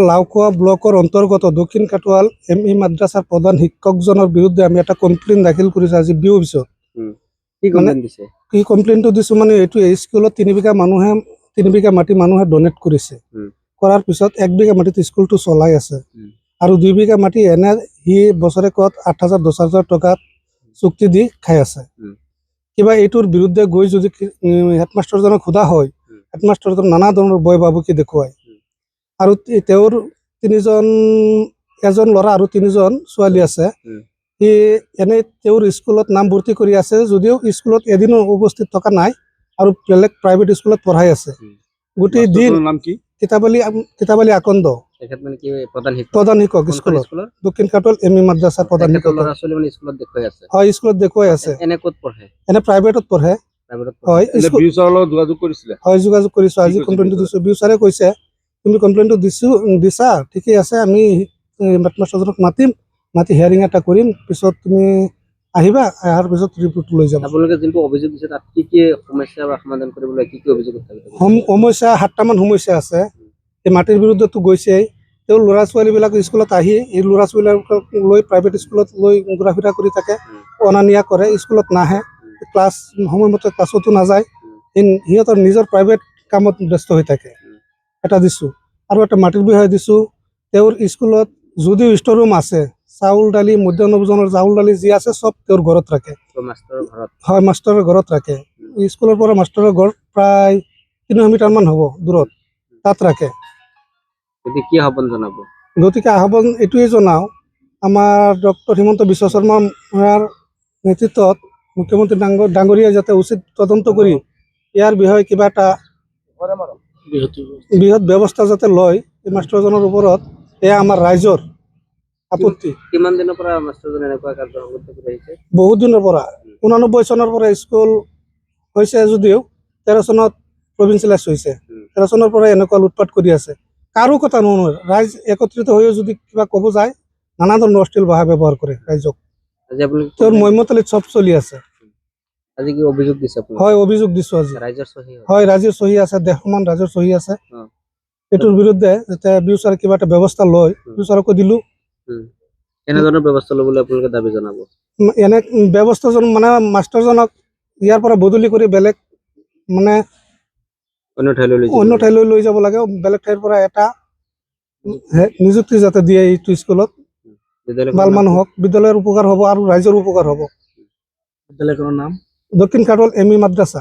লাউখোৱা ব্লকৰ অন্তৰ্গত দক্ষিণ কাটোৱাল এম.ই. মাদ্ৰাছাৰ প্ৰধান শিক্ষকজনৰ বিৰুদ্ধে আমি এটা কমপ্লেইন দাখিল কৰিছোঁ আজি বিও অফিচত। কি কমপ্লেইনটো দিছোঁ মানে এইটো এই স্কুলত 3 বিঘা মাটি মানুহে ডনেট কৰিছে। কৰাৰ পিছত 1 বিঘা মাটিত স্কুলটো চলাই আছে আৰু 2 বিঘা মাটি এনে সি বছৰেকত 8,000 10,000 টকা চুক্তি দি খাই আছে। কিবা এইটোৰ বিৰুদ্ধে গৈ যদি হেডমাষ্টাৰজনক সোধা হয়, হেডমাষ্টাৰজন নানা ধৰণৰ বয় বাবুকি দেখুৱায় আৰু তেওঁৰ এজন ল'ৰা আৰু 3জন ছোৱালী আছে। সি এনে তেওঁৰ স্কুলত নাম ভৰ্তি কৰি আছে যদিও স্কুলত এদিনো উপস্থিত থকা নাই আৰু বেলেগ প্ৰাইভেট স্কুলত পঢ়াই আছে। গোটেই দিন কিতাবালী আকন্দ প্ৰধান শিক্ষক স্কুলত দক্ষিণ কাটোৱাল এম.ই. মাদ্ৰাছাৰ প্ৰধান শিক্ষক। হয়, স্কুলত দেখুৱাই আছে। এনে প্ৰাইভেটত পঢ়ে। হয়, হয়, যোগাযোগ কৰিছোঁ। আজি কমপ্লেইনটো দিছোঁ। বিউ ছাৰে কৈছে তুমি কমপ্লেইনটো দিছা ঠিকেই আছে, আমি হেডমাষ্টাৰজনক মাতি হিয়াৰিং এটা কৰিম, পিছত তুমি আহিবা, অহাৰ পিছত ৰিপৰ্টটো লৈ যাবা। আপোনালোকে যোনটো অভিযোগ দিছে তাত কি কি সমস্যা বা সমাধান কৰিবলৈ কি অভিযোগ সমস্যা 7টামান সমস্যা আছে। এই মাটিৰ বিৰুদ্ধেতো গৈছেই। তেওঁৰ ল'ৰা ছোৱালীবিলাক স্কুলত আহি এই ল'ৰা ছোৱালীবিলাকক লৈ প্ৰাইভেট স্কুলত লৈ ঘূৰা ফুৰা কৰি থাকে, অনা নিয়া কৰে, স্কুলত নাহে, ক্লাছ সময়মতে ক্লাছতো নাযায়, সিহঁতৰ নিজৰ প্ৰাইভেট কামত ব্যস্ত হৈ থাকে। এটা দিছোঁ আৰু এটা মাটিৰ বিষয়ে দিছোঁ। তেওঁৰ স্কুলত যদিও ষ্ট'ৰ ৰুম আছে, চাউল দালি মধ্যাহ্ন ভোজনৰ চাউল দালি যি আছে চব তেওঁৰ ঘৰত ৰাখে। হয়, মাষ্টৰৰ ঘৰত ৰাখে। স্কুলৰ পৰা মাষ্টৰৰ ঘৰ প্ৰায় 300 মিটাৰমান হ'ব দূৰত, তাত ৰাখে। গতিকে আহ্বান এইটোৱে জনাওঁ, আমাৰ ডক্টৰ হিমন্ত বিশ্ব শৰ্মাৰ নেতৃত্বত মুখ্যমন্ত্ৰী ডাঙৰীয়াই যাতে উচিত তদন্ত কৰি ইয়াৰ বিষয়ে কিবা এটা বৃহৎ ব্যৱস্থা যাতে লয় এই মাষ্টৰজনৰ ওপৰত, এয়া আমাৰ ৰাইজৰ আপত্তি। কিমান দিনৰ পৰা মাষ্টৰজন এনেকুৱা কাৰ্যসূচী কৰি আহিছে? বহুত দিনৰ পৰা, 89 চনৰ পৰা স্কুল হৈছে যদিও 13 চনত প্ৰভিঞ্চিয়েলাইজ হৈছে। 13 চনৰ পৰা এনেকুৱা লুটপাট কৰি আছে, কাৰো কথা নুশুনে। ৰাইজ একত্ৰিত হৈও যদি কিবা ক'ব যায় নানা ধৰণৰ অশ্লীল ভাষা ব্যৱহাৰ কৰে ৰাইজক। তেওঁৰ মইমতলিত চব চলি আছে। আজি কি অভিযোগ দিছে? হয়, অভিযোগ দিছোঁ আজি। ৰাইজৰ সহি হয়, ৰাইজৰ সহি আছে, দেশমান ৰাইজৰ সহি আছে। এইটোৰ বিৰুদ্ধে যাতে বিউ ছাৰে কিবা এটা ব্যৱস্থা লয়, বিউ ছাৰকো দিলোঁ। এনেধৰণৰ ব্যৱস্থা ল'বলৈ আপোনালোকে দাবী জনাব? এনে ব্যৱস্থাজন মানে মাষ্টৰজনক ইয়াৰ পৰা বদলি কৰি বেলেগ মানে অন্য ঠাইলৈ লৈ যাব লাগে। বেলেগ ঠাইৰ পৰা এটা নিযুক্তি যাতে দিয়ে এইটো স্কুলত, ভাল মানুহ হওক, বিদ্যালয়ৰ উপকাৰ হ'ব আৰু ৰাইজৰ উপকাৰ হ'ব। বিদ্যালয়খনৰ নাম দক্ষিণ কাটোৱাল এম.ই. মাদ্ৰাছা।